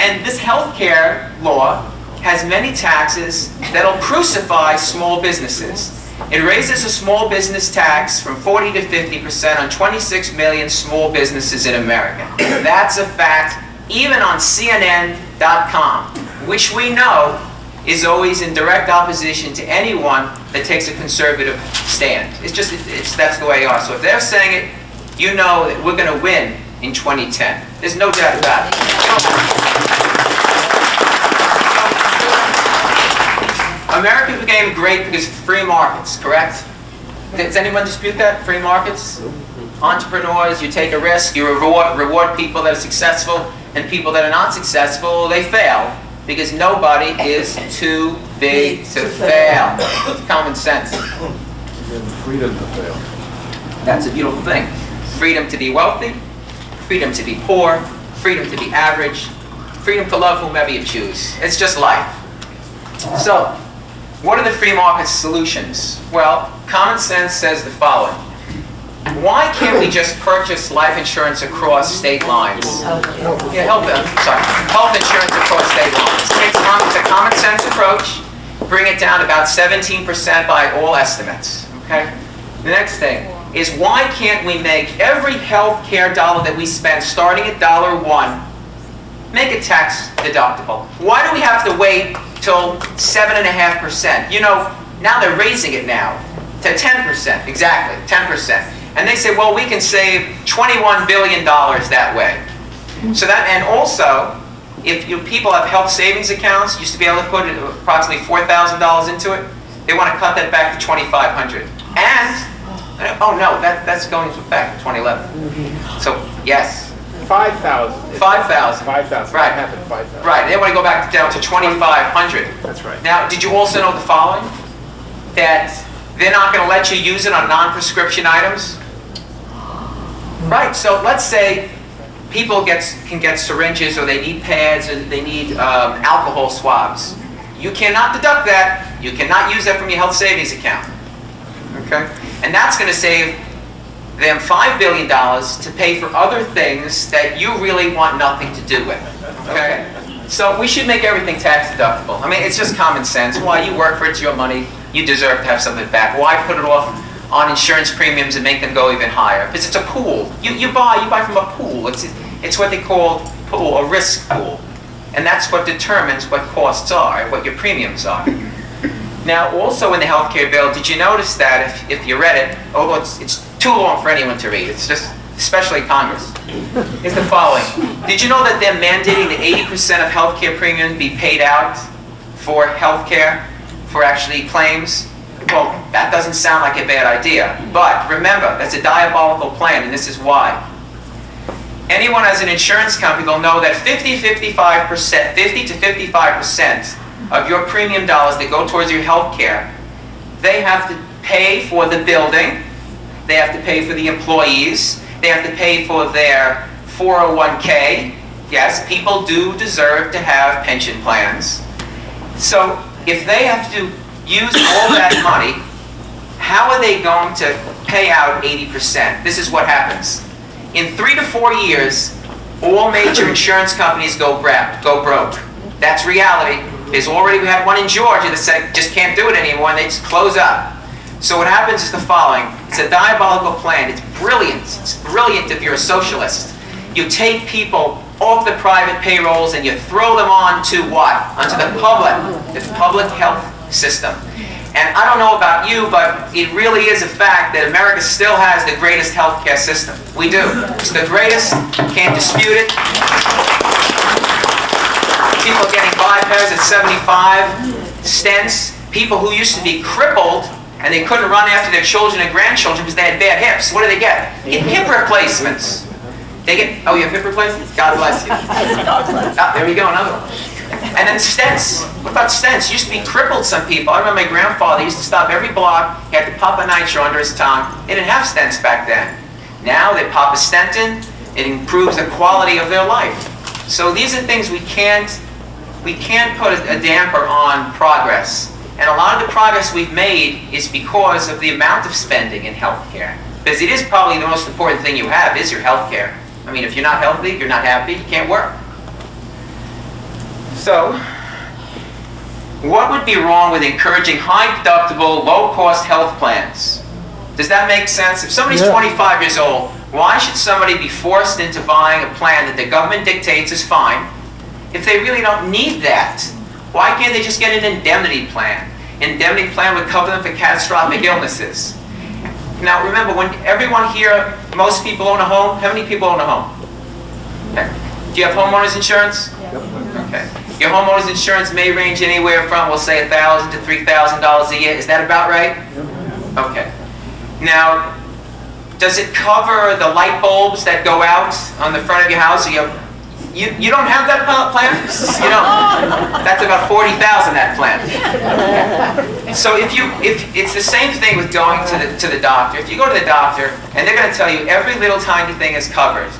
And this healthcare law has many taxes that'll crucify small businesses. It raises a small business tax from 40 to 50% on 26 million small businesses in America. That's a fact, even on CNN.com, which we know is always in direct opposition to anyone that takes a conservative stand. That's the way they are. So if they're saying it, you know that we're going to win in 2010. There's no doubt about it. America became great because of free markets, correct? Does anyone dispute that? Free markets? Entrepreneurs, you take a risk, you reward people that are successful, and people that are not successful, they fail. Because nobody is too big to fail. It's common sense. And freedom to fail. That's a beautiful thing. Freedom to be wealthy, freedom to be poor, freedom to be average, freedom to love whomever you choose. It's just life. So, what are the free market solutions? Well, common sense says the following. Why can't we just purchase life insurance across state lines? Yeah, health insurance across state lines. It's a common sense approach. Bring it down about 17% by all estimates. Okay. The next thing is, why can't we make every health care dollar that we spend, starting at $1, make it tax deductible? Why do we have to wait till 7.5%? You know, now they're raising it now to 10%. Exactly, 10%. And they say, well, we can save $21 billion that way. So that, and also, if people have health savings accounts, used to be able to put approximately $4,000 into it, they want to cut that back to $2,500. And, oh no, that's going into effect in 2011. So, yes. 5,000. 5,000. 5,000. Right. That happened, 5,000. Right, they want to go back down to 2,500. That's right. Now, did you also know the following? That they're not going to let you use it on non-prescription items? Right, so let's say people can get syringes, or they need pads, or they need alcohol swabs. You cannot deduct that. You cannot use that from your health savings account. Okay? And that's going to save them $5 billion to pay for other things that you really want nothing to do with. Okay? So we should make everything tax deductible. I mean, it's just common sense. Why? You work for it, it's your money. You deserve to have something back. Why put it off on insurance premiums and make them go even higher? Because it's a pool. You buy from a pool. It's what they call pool, a risk pool. And that's what determines what costs are, what your premiums are. Now, also in the healthcare bill, did you notice that if you read it, although it's too long for anyone to read, it's just, especially Congress, is the following. Did you know that they're mandating that 80% of healthcare premium be paid out for healthcare, for actually claims? Well, that doesn't sound like a bad idea. But remember, that's a diabolical plan, and this is why. Anyone as an insurance company will know that 50 to 55% of your premium dollars that go towards your health care, they have to pay for the building, they have to pay for the employees, they have to pay for their 401k. Yes, people do deserve to have pension plans. So if they have to use all that money, how are they going to pay out 80%? This is what happens. In 3 to 4 years, all major insurance companies go broke. That's reality. We had one in Georgia that said just can't do it anymore, and they just close up. So what happens is the following. It's a diabolical plan. It's brilliant. It's brilliant if you're a socialist. You take people off the private payrolls and you throw them onto what? Onto the public health system. And I don't know about you, but it really is a fact that America still has the greatest healthcare system. We do. It's the greatest. Can't dispute it. People getting bypass at 75, stents, people who used to be crippled and they couldn't run after their children and grandchildren because they had bad hips. What do they get? They get hip replacements. They get, oh, you have hip replacements? God bless you. There we go, another one. And then stents. What about stents? Used to be crippled, some people. I remember my grandfather used to stop every block. He had to pop a nitro under his tongue. They didn't have stents back then. Now they pop a stent in. It improves the quality of their life. So these are things we can't put a damper on progress. And a lot of the progress we've made is because of the amount of spending in healthcare. Because it is probably the most important thing you have is your healthcare. I mean, if you're not healthy, you're not happy, you can't work. So, what would be wrong with encouraging high deductible, low cost health plans? Does that make sense? If somebody's 25 years old, why should somebody be forced into buying a plan that the government dictates is fine if they really don't need that? Why can't they just get an indemnity plan? Indemnity plan would cover them for catastrophic illnesses. Now remember, when everyone here, most people own a home. How many people own a home? Okay. Do you have homeowners insurance? Okay. Your homeowners insurance may range anywhere from, we'll say, $1,000 to $3,000 a year. Is that about right? Okay. Now, does it cover the light bulbs that go out on the front of your house? You don't have that plan? You don't. That's about $40,000, that plan. So if it's the same thing with going to the doctor. If you go to the doctor and they're going to tell you every little tiny thing is covered,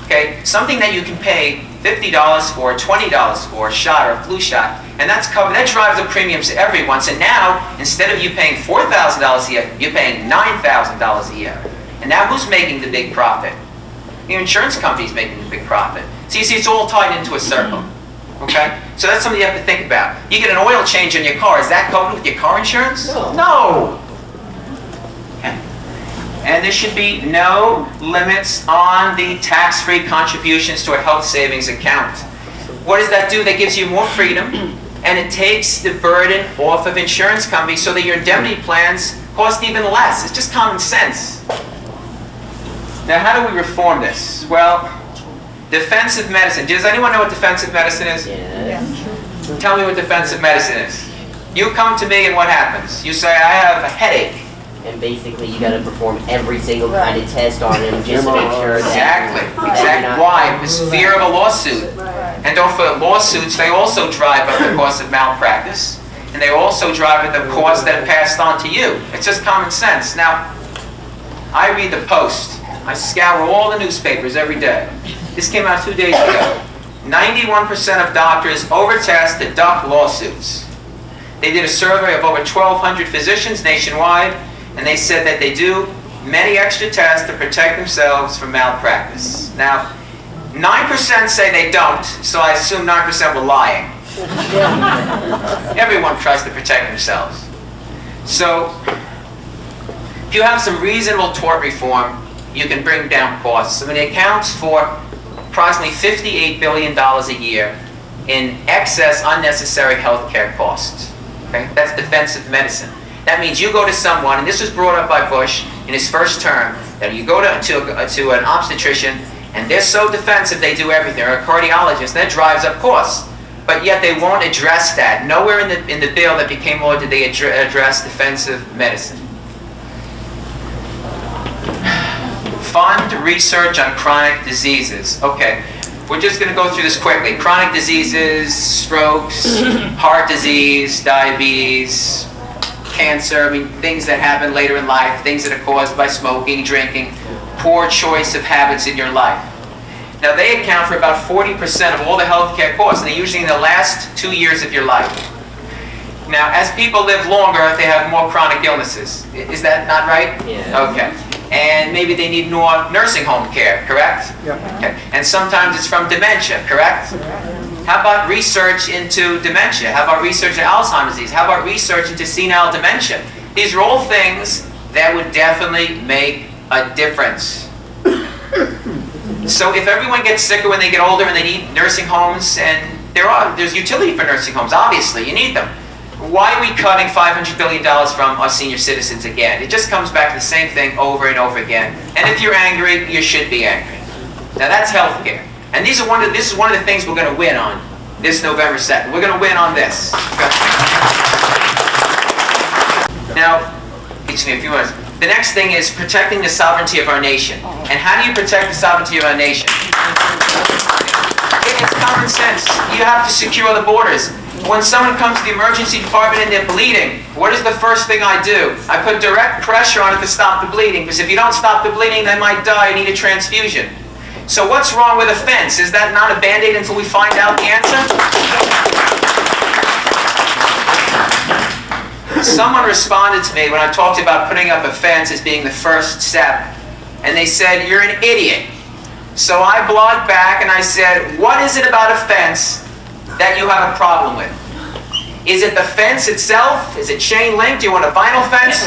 okay, something that you can pay $50 for, $20 for, a shot or a flu shot, and that's covered. That drives up premiums to everyone. So now, instead of you paying $4,000 a year, you're paying $9,000 a year. And now who's making the big profit? Your insurance company's making the big profit. So you see, it's all tied into a circle. Okay? So that's something you have to think about. You get an oil change in your car. Is that covered with your car insurance? No. Okay. And there should be no limits on the tax-free contributions to a health savings account. What does that do? That gives you more freedom, and it takes the burden off of insurance companies so that your indemnity plans cost even less. It's just common sense. Now, how do we reform this? Well, defensive medicine. Does anyone know what defensive medicine is? Yeah. Tell me what defensive medicine is. You come to me and what happens? You say, I have a headache. And basically, you got to perform every single kind of test on him just to make sure that... Exactly. Why? Because fear of a lawsuit. And don't forget, lawsuits, they also drive up the cost of malpractice. And they also drive up the cost that passed on to you. It's just common sense. Now, I read the Post. I scour all the newspapers every day. This came out 2 days ago. 91% of doctors overtest deduct lawsuits. They did a survey of over 1,200 physicians nationwide, and they said that they do many extra tests to protect themselves from malpractice. Now, 9% say they don't, so I assume 9% were lying. Everyone tries to protect themselves. So, if you have some reasonable tort reform, you can bring down costs. I mean, it accounts for approximately $58 billion a year in excess unnecessary health care costs. Okay? That's defensive medicine. That means you go to someone, and this was brought up by Bush in his first term, that you go to an obstetrician, and they're so defensive they do everything, or a cardiologist, that drives up costs. But yet they won't address that. Nowhere in the bill that became law did they address defensive medicine. Fund research on chronic diseases. Okay, we're just going to go through this quickly. Chronic diseases, strokes, heart disease, diabetes, cancer, I mean, things that happen later in life, things that are caused by smoking, drinking, poor choice of habits in your life. Now, they account for about 40% of all the healthcare costs, and they're usually in the last 2 years of your life. Now, as people live longer, they have more chronic illnesses. Is that not right? Yeah. Okay. And maybe they need more nursing home care, correct? Yep. Okay. And sometimes it's from dementia, correct? How about research into dementia? How about research into Alzheimer's disease? How about research into senile dementia? These are all things that would definitely make a difference. So if everyone gets sicker when they get older and they need nursing homes, and there's utility for nursing homes, obviously, you need them. Why are we cutting $500 billion from our senior citizens again? It just comes back to the same thing over and over again. And if you're angry, you should be angry. Now that's healthcare. And this is one of the things we're going to win on this November 2nd. We're going to win on this. Now, excuse me a few minutes. The next thing is protecting the sovereignty of our nation. And how do you protect the sovereignty of our nation? It's common sense. You have to secure the borders. When someone comes to the emergency department and they're bleeding, what is the first thing I do? I put direct pressure on it to stop the bleeding, because if you don't stop the bleeding, they might die and need a transfusion. So what's wrong with a fence? Is that not a Band-Aid until we find out the answer? Someone responded to me when I talked about putting up a fence as being the first step, and they said, "You're an idiot." So I blogged back and I said, what is it about a fence that you have a problem with? Is it the fence itself? Is it chain link? Do you want a vinyl fence?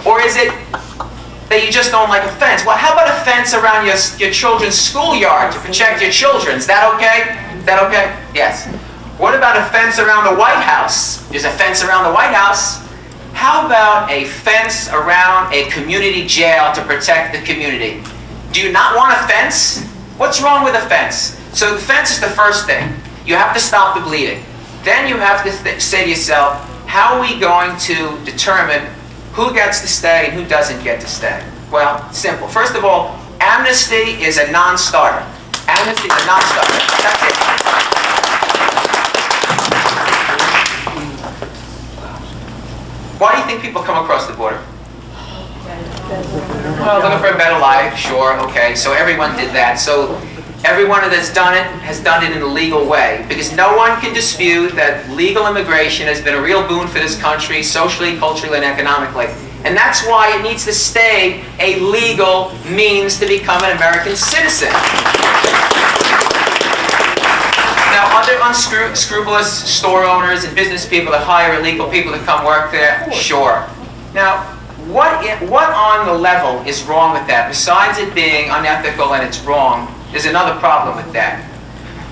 Or is it that you just don't like a fence? Well, how about a fence around your children's schoolyard to protect your children? Is that okay? Is that okay? Yes. What about a fence around the White House? There's a fence around the White House. How about a fence around a community jail to protect the community? Do you not want a fence? What's wrong with a fence? So the fence is the first thing. You have to stop the bleeding. Then you have to say to yourself, how are we going to determine who gets to stay and who doesn't get to stay? Well, simple. First of all, amnesty is a non-starter. Amnesty is a non-starter. That's it. Why do you think people come across the border? Well, looking for a better life, sure, okay. So everyone did that. So everyone that's done it has done it in a legal way, because no one can dispute that legal immigration has been a real boon for this country, socially, culturally, and economically. And that's why it needs to stay a legal means to become an American citizen. Now, other unscrupulous store owners and business people that hire illegal people to come work there, sure. Now, what on the level is wrong with that? Besides it being unethical and it's wrong, there's another problem with that.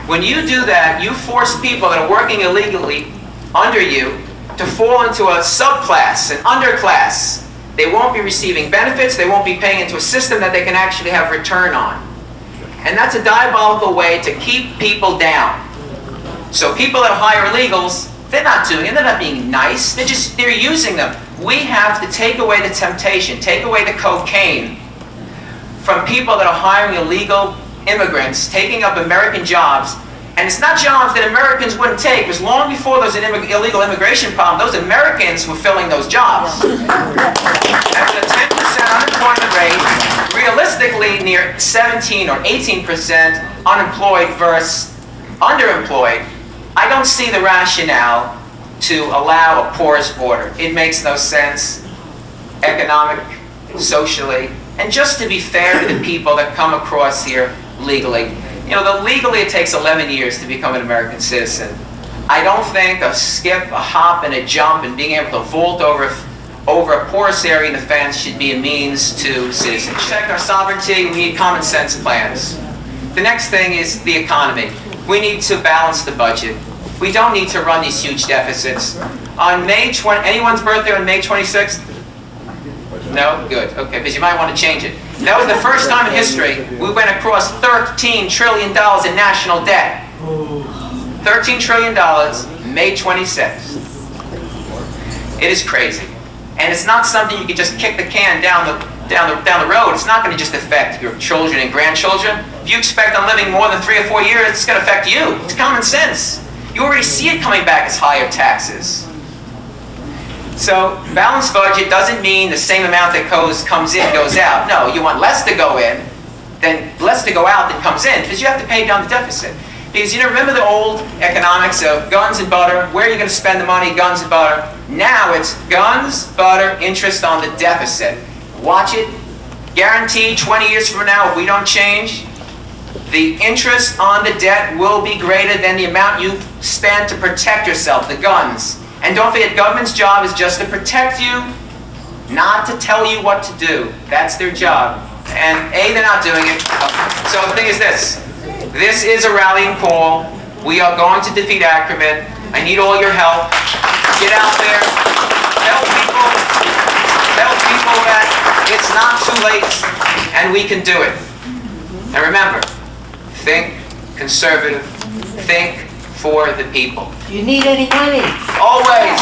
When you do that, you force people that are working illegally under you to fall into a subclass, an underclass. They won't be receiving benefits, they won't be paying into a system that they can actually have return on. And that's a diabolical way to keep people down. So people that hire illegals, they're not doing it, they're not being nice, they're using them. We have to take away the temptation, take away the cocaine from people that are hiring illegal immigrants, taking up American jobs. And it's not jobs that Americans wouldn't take, because long before there was an illegal immigration problem, those Americans were filling those jobs. And with a 10% unemployment rate, realistically near 17 or 18% unemployed versus underemployed, I don't see the rationale to allow a porous border. It makes no sense, economic, socially, and just to be fair to the people that come across here legally. You know, legally it takes 11 years to become an American citizen. I don't think a skip, a hop, and a jump and being able to vault over a porous area in the fence should be a means to citizenship. To protect our sovereignty, we need common sense plans. The next thing is the economy. We need to balance the budget. We don't need to run these huge deficits. On May 20, anyone's birthday on May 26th? No? Good. Okay, because you might want to change it. That was the first time in history we went across $13 trillion in national debt. $13 trillion, May 26th. It is crazy. And it's not something you can just kick the can down the road. It's not going to just affect your children and grandchildren. If you expect on living more than 3 or 4 years, it's going to affect you. It's common sense. You already see it coming back as higher taxes. So, balanced budget doesn't mean the same amount that comes in goes out. No, you want less to go in, less to go out than comes in, because you have to pay down the deficit. Because you know, remember the old economics of guns and butter, where are you going to spend the money, guns and butter? Now it's guns, butter, interest on the deficit. Watch it. Guaranteed 20 years from now, if we don't change, the interest on the debt will be greater than the amount you spend to protect yourself, the guns. And don't forget, government's job is just to protect you, not to tell you what to do. That's their job. And A, they're not doing it. So the thing is this. This is a rallying call. We are going to defeat Ackerman. I need all your help. Get out there. Tell people that it's not too late and we can do it. And remember, think conservative. Think for the people. Do you need any money? Always.